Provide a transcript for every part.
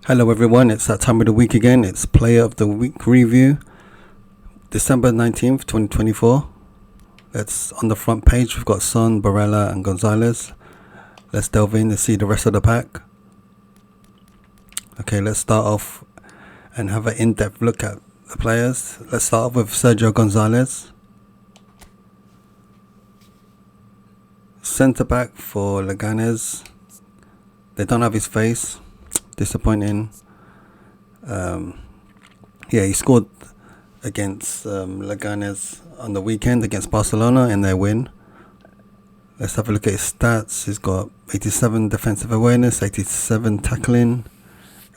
Hello everyone, it's that time of the week again. It's Player of the Week review, December 19th, 2024. Let's on the front page, we've got Son, Barella and Gonzalez. Let's delve in to see the rest of the pack. Okay, let's start off and have an in-depth look at the players. Let's start off with Sergio Gonzalez. Centre back for Leganes. They don't have his face. Disappointing. He scored against Leganes on the weekend against Barcelona in their win. Let's have a look at his stats. He's got 87 defensive awareness, 87 tackling,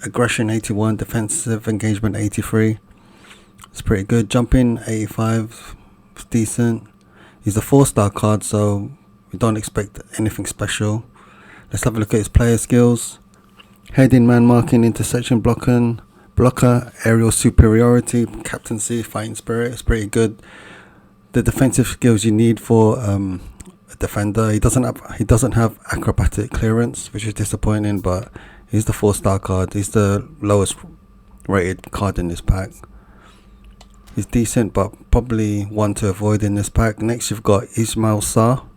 aggression 81, defensive engagement 83. It's pretty good. Jumping 85, it's decent. He's a 4-star card, so we don't expect anything special. Let's have a look at his player skills. Heading, man marking, intersection, blocker, aerial superiority, captaincy, fighting spirit. It's pretty good. The defensive skills you need for a defender. He doesn't have acrobatic clearance, which is disappointing. But he's the 4-star card. He's the lowest rated card in this pack. He's decent, but probably one to avoid in this pack. Next, you've got Ismail Sarr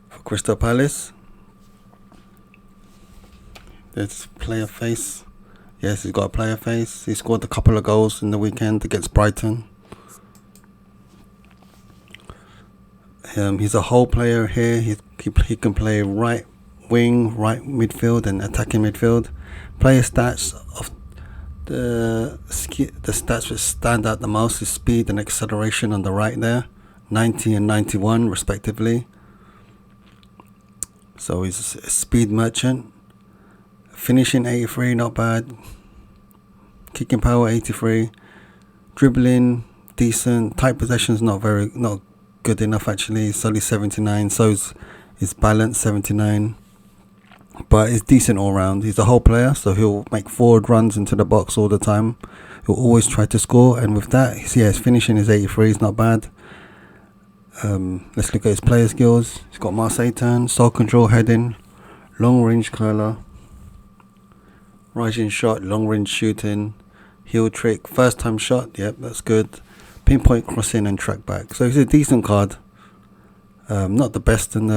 for Crystal Palace. There's player face. Yes, he's got a player face. He scored a couple of goals in the weekend against Brighton. He's a whole player here. He can play right wing, right midfield, and attacking midfield. Player stats of the stats which stand out the most is speed and acceleration on the right there, 90 and 91 respectively. So he's a speed merchant. Finishing 83, not bad. Kicking power 83. Dribbling decent. Tight possessions not good enough actually. It's only 79. So is his balance 79. But it's decent all round. He's a whole player, so he'll make forward runs into the box all the time. He'll always try to score, and with that, his finishing is 83. It's not bad. Let's look at his player skills. He's got Marseille turn, soul control, heading, long range curler, rising shot, long range shooting, heel trick, first time shot. Yep, that's good. Pinpoint crossing and track back. So he's a decent card. Not the best in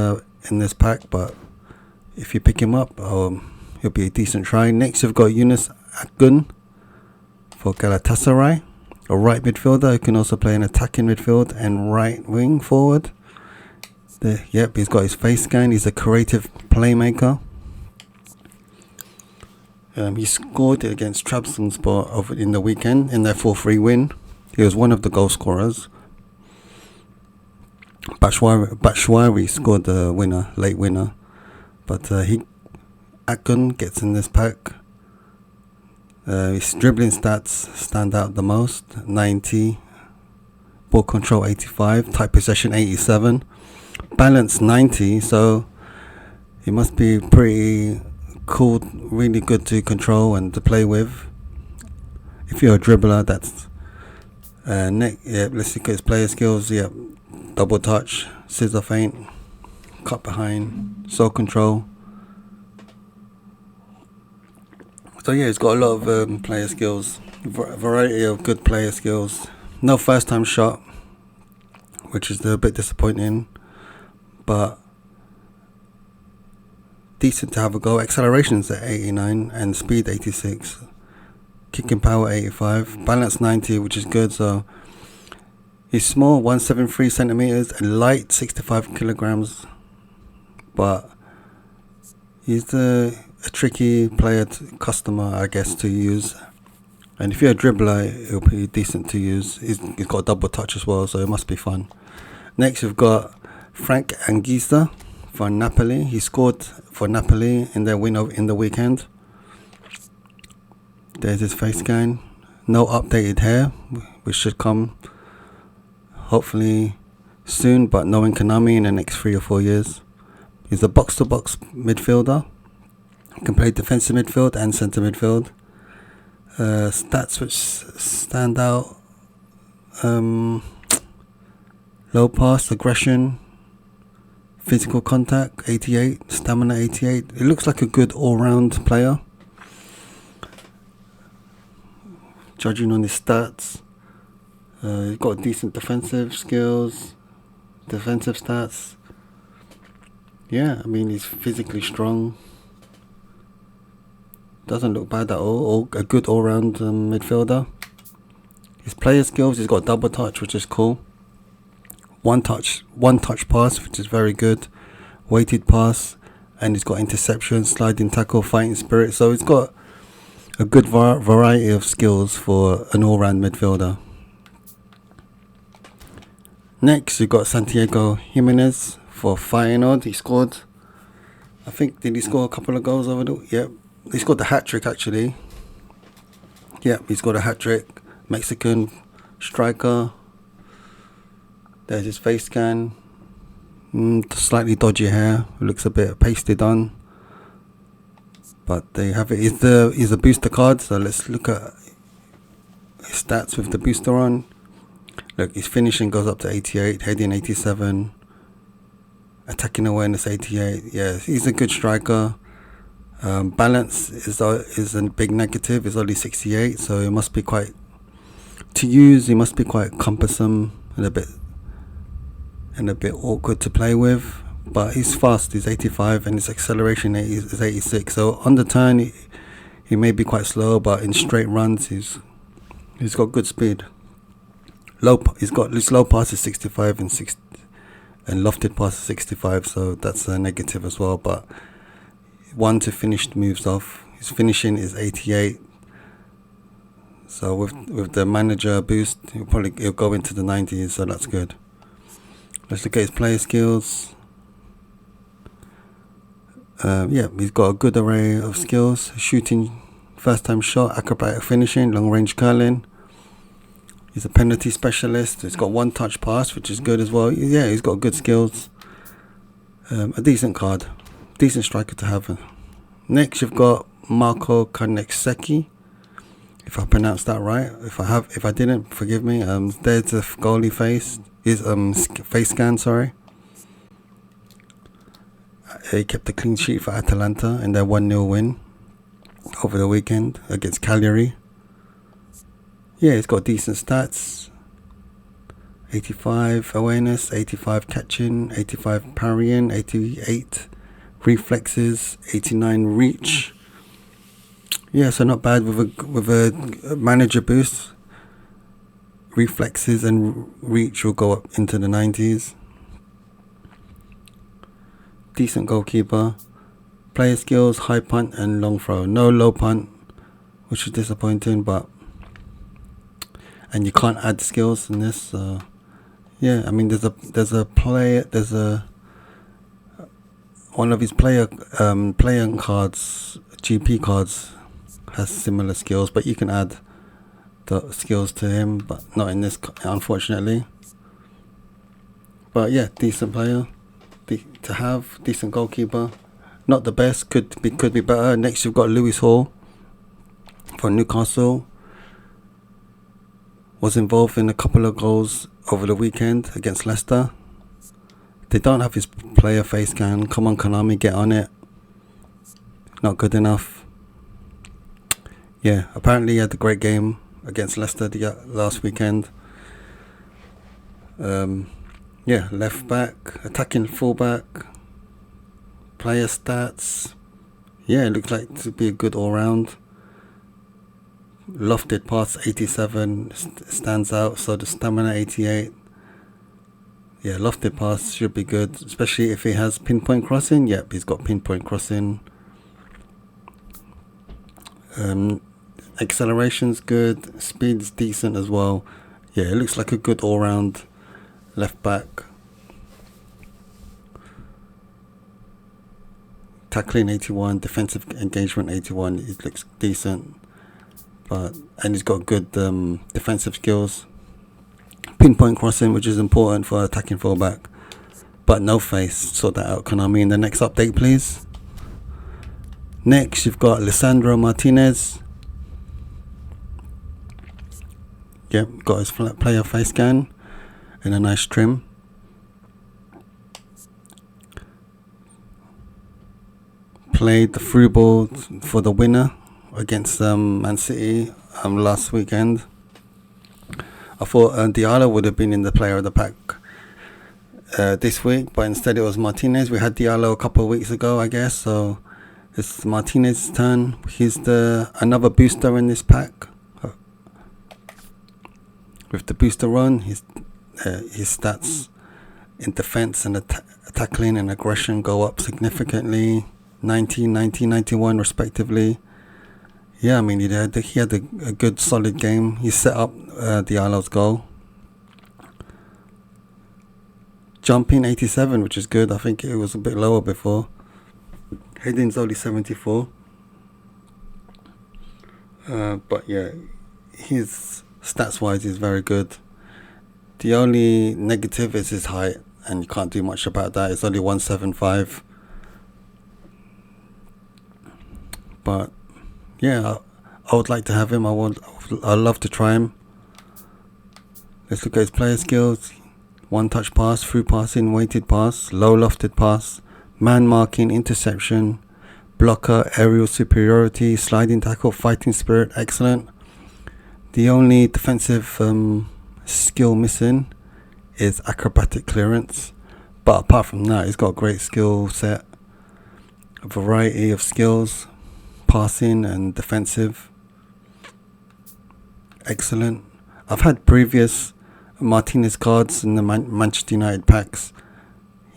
this pack, but if you pick him up, he'll be a decent try. Next, you've got Yunus Akgun for Galatasaray, a right midfielder who can also play an attacking midfield and right wing forward. He's got his face scan. He's a creative playmaker. He scored against Trabzonspor in the weekend in their 4-3 win. He was one of the goal scorers. Bashwari scored the late winner. But Akgun gets in this pack. His dribbling stats stand out the most. 90. Ball control 85. Tight possession 87. Balance 90. So he must be pretty cool, really good to control and to play with. If you're a dribbler, that's let's look at his player skills. Double touch, scissor feint, cut behind, soul control. So he's got a lot of player skills, variety of good player skills. No first time shot, which is a bit disappointing, but decent to have a go. Acceleration's at 89 and speed 86. Kicking power 85. Balance 90, which is good. So he's small, 173 centimeters, and light, 65 kilograms. But he's a tricky player, customer, I guess, to use. And if you're a dribbler, it'll be decent to use. He's got a double touch as well, so it must be fun. Next, we've got Frank Anguissa for Napoli. He scored for Napoli in their win in the weekend. There's his face scan. No updated hair, which should come hopefully soon, but knowing Konami in the next 3 or 4 years. He's a box-to-box midfielder. He can play defensive midfield and centre midfield. Stats which stand out. Low pass, aggression, physical contact 88, stamina 88. It looks like a good all-round player. judging on his stats. He's got decent defensive skills, defensive stats. Yeah, I mean, he's physically strong. Doesn't look bad at all. A good all-round midfielder. His player skills, he's got double touch, which is cool. One touch pass, which is very good. Weighted pass, and he's got interception, sliding tackle, fighting spirit. So he's got a good variety of skills for an all-round midfielder. Next, you've got Santiago Jimenez for Feyenoord. He scored, I think, did he score a couple of goals over the... Yep, he scored the hat-trick, actually. Yep, he scored a hat-trick. Mexican striker. There's his face scan. Slightly dodgy hair. Looks a bit pasted on. But they have it. He's a booster card, so let's look at his stats with the booster on. Look, his finishing goes up to 88, heading 87, attacking awareness 88. Yeah, he's a good striker. Balance is a big negative. It's only 68, so it must be quite to use. He must be quite cumbersome and a bit awkward to play with. But he's fast. He's 85, and his acceleration is 86. So on the turn, he may be quite slow, but in straight runs, he's got good speed. He's got his low pass is 65 and lofted pass is 65, so that's a negative as well. But one to finished moves off. His finishing is 88. So with the manager boost, he'll go into the 90s, so that's good. Let's look at his player skills. He's got a good array of skills: shooting, first time shot, acrobatic finishing, long range curling. He's a penalty specialist. He's got one touch pass, which is good as well. Yeah, he's got good skills. A decent card. Decent striker to have. Next, you've got Marco Konekseki. If I pronounced that right. If I didn't, forgive me. There's the goalie face. His face scan, sorry. He kept a clean sheet for Atalanta in their 1-0 win over the weekend against Cagliari. Yeah, he's got decent stats. 85 awareness, 85 catching, 85 parrying, 88 reflexes, 89 reach. Yeah, so not bad with a manager boost. Reflexes and reach will go up into the 90s. Decent goalkeeper. Player skills, high punt and long throw. No low punt, which is disappointing, and you can't add skills in this. Yeah, I mean there's one of his player cards, GP cards, has similar skills, but you can add the skills to him, but not in this, unfortunately. But yeah, decent player to have, decent goalkeeper. Not the best, could be better. Next, you've got Lewis Hall for Newcastle. Was involved in a couple of goals over the weekend against Leicester. They don't have his player face scan. Come on, Konami, get on it. Not good enough. Yeah, apparently he had a great game against Leicester last weekend. Yeah, left back, attacking fullback, player stats. Yeah, it looks like to be a good all-round. Lofted pass 87 stands out, so the stamina 88. Yeah, lofted pass should be good, especially if he has pinpoint crossing. Yep, he's got pinpoint crossing. Acceleration's good, speed's decent as well. Yeah, it looks like a good all-round left back. Tackling 81, defensive engagement 81. It looks decent, and he's got good defensive skills. Pinpoint crossing, which is important for attacking fullback, but no face. Sort that out, Konami. In the next update, please. Next, you've got Lisandro Martinez. Yep, got his player face scan and a nice trim. Played the through ball for the winner against Man City last weekend. I thought Diallo would have been in the player of the pack this week, but instead it was Martinez. We had Diallo a couple of weeks ago, I guess, so it's Martinez's turn. He's another booster in this pack. With the booster run, his stats in defense and tackling and aggression go up significantly, 90, 90, 91 respectively. Yeah, I mean, he had a good solid game. He set up Diallo's goal. Jumping 87, which is good. I think it was a bit lower before. Heading's only 74. But yeah, his stats-wise is very good. The only negative is his height, and you can't do much about that. It's only 175. But yeah, I would like to have him. I'd love to try him. Let's look at his player skills. One touch pass, through passing, weighted pass, low lofted pass, man marking, interception, blocker, aerial superiority, sliding tackle, fighting spirit, excellent. The only defensive skill missing is acrobatic clearance. But apart from that, he's got a great skill set, a variety of skills, passing and defensive. Excellent. I've had previous Martinez cards in the Manchester United packs.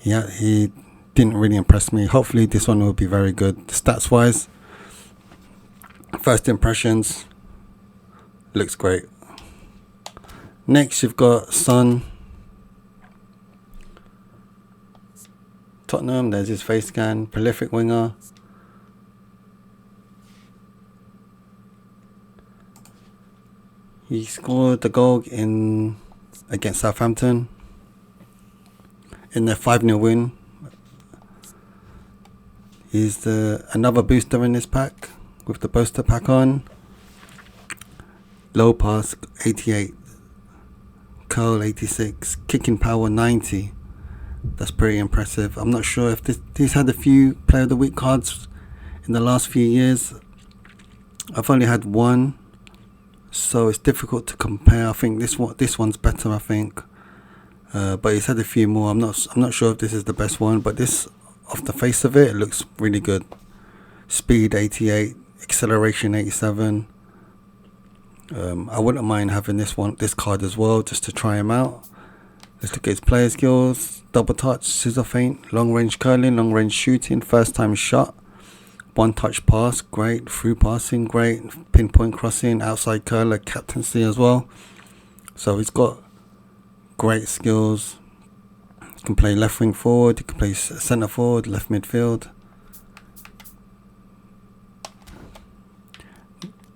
Yeah, he didn't really impress me. Hopefully this one will be very good. Stats wise, first impressions, looks great. Next you've got Son. Tottenham, there's his face scan, prolific winger. He scored the goal against Southampton in their 5-0 win. He's another booster in this pack with the booster pack on. Low pass 88, curl 86, kicking power 90. That's pretty impressive. I'm not sure if he's had a few player of the week cards in the last few years. I've only had one, so it's difficult to compare. I think this one's better, I think. But he's had a few more. I'm not sure if this is the best one, but this, off the face of it, it looks really good. Speed 88, acceleration 87. I wouldn't mind having this card as well, just to try him out. Let's look at his player skills. Double touch, scissor feint, long range curling, long range shooting, first time shot, one touch pass, great, through passing, great, pinpoint crossing, outside curler, captaincy as well. So he's got great skills. He can play left wing forward, he can play centre forward, left midfield.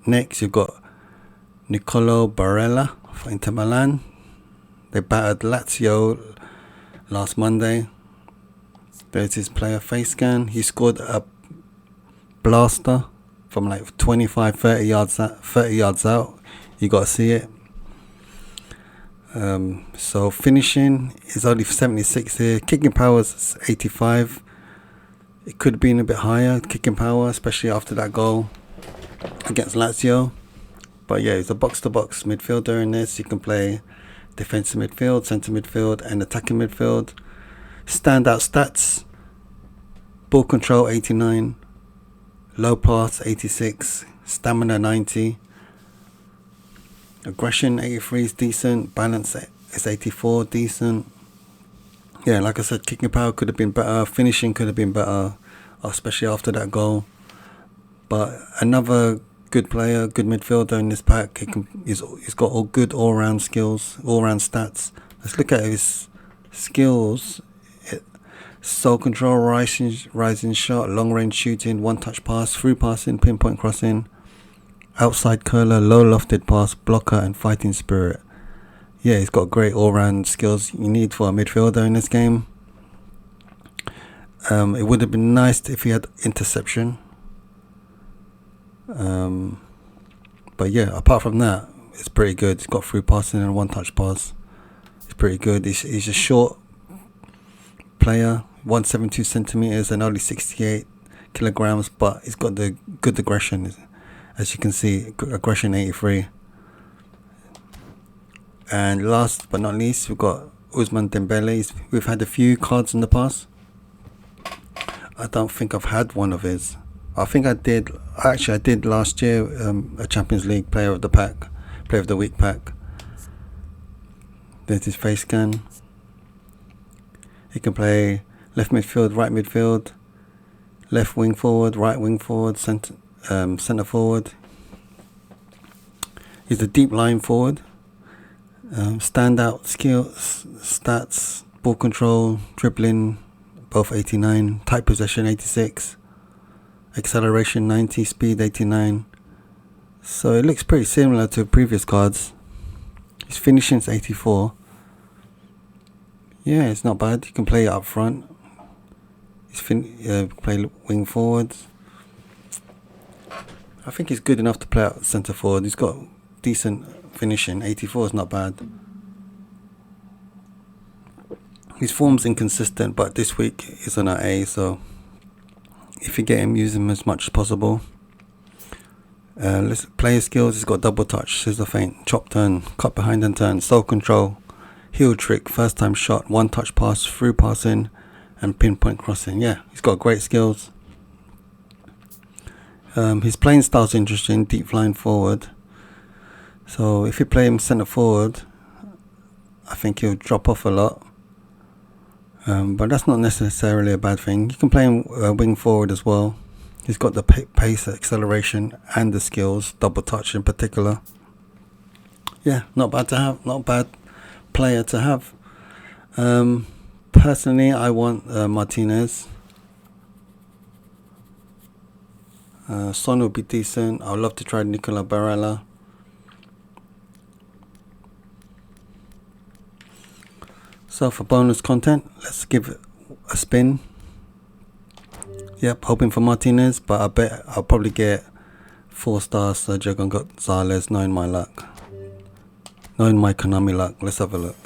Next you've got Nicolo Barella for Inter Milan. They battered Lazio last Monday. There's his player face scan. He scored a blaster from like 25, 30 yards out. You got to see it. So finishing is only 76 here. Kicking power is 85. It could have been a bit higher, kicking power, especially after that goal against Lazio. But yeah, he's a box-to-box midfielder in this. You can play defensive midfield, centre midfield, and attacking midfield. Standout stats: ball control 89, low pass 86, stamina 90, aggression 83 is decent, balance is 84, decent. Yeah, like I said, kicking power could have been better, finishing could have been better, especially after that goal. But another good player, good midfielder in this pack. He's got all good all-round skills, all-round stats. Let's look at his skills. Soul control, rising shot, long-range shooting, one-touch pass, through passing, pinpoint crossing, outside curler, low lofted pass, blocker, and fighting spirit. Yeah, he's got great all-round skills you need for a midfielder in this game. It would have been nice if he had interception. But yeah, apart from that, it's pretty good. He's got through passing and one touch pass. It's pretty good. He's a short player, 172 centimeters and only 68 kilograms, but he's got the good aggression As you can see, aggression 83. And last but not least, we've got Ousmane Dembele. We've had a few cards in the past. I don't think I've had one of his. I think I did. Actually, I did last year. A Champions League Player of the Week pack. There's his face scan. He can play left midfield, right midfield, left wing forward, right wing forward, centre forward. He's a deep line forward. Standout skills, stats, ball control, dribbling, both 89, tight possession 86, acceleration 90, speed 89. So it looks pretty similar to previous cards. His finishing's 84. Yeah, it's not bad. You can play it up front. Play wing forwards. I think he's good enough to play out centre forward. He's got decent finishing. 84 is not bad. His form's inconsistent, but this week he's on our A, so if you get him, use him as much as possible. Let's player skills. He's got double touch, scissor feint, chop turn, cut behind and turn, soul control, heel trick, first time shot, one touch pass, through passing, and pinpoint crossing. Yeah, he's got great skills. His playing style's interesting, deep flying forward. So if you play him centre forward, I think he'll drop off a lot. But that's not necessarily a bad thing. You can play him wing forward as well. He's got the pace, acceleration, and the skills, double touch in particular. Yeah, not bad to have, not bad player to have. Personally, I want Martinez. Son would be decent. I'd love to try Nicola Barella. So for bonus content, let's give it a spin. Yep, hoping for Martinez, but I bet I'll probably get 4-star Sergio Gonzalez, knowing my luck. Knowing my Konami luck. Let's have a look.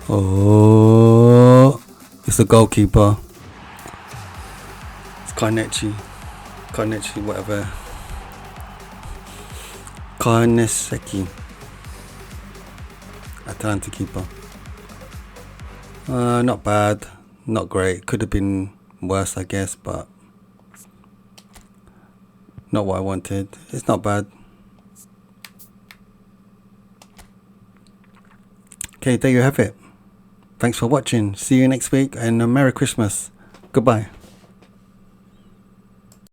Oh, it's a goalkeeper. It's Carnetti, whatever. Carnesecchi, Atalanta keeper. Not bad, not great. Could have been worse, I guess, but not what I wanted. It's not bad. Okay, there you have it. Thanks for watching. See you next week, and Merry Christmas. Goodbye.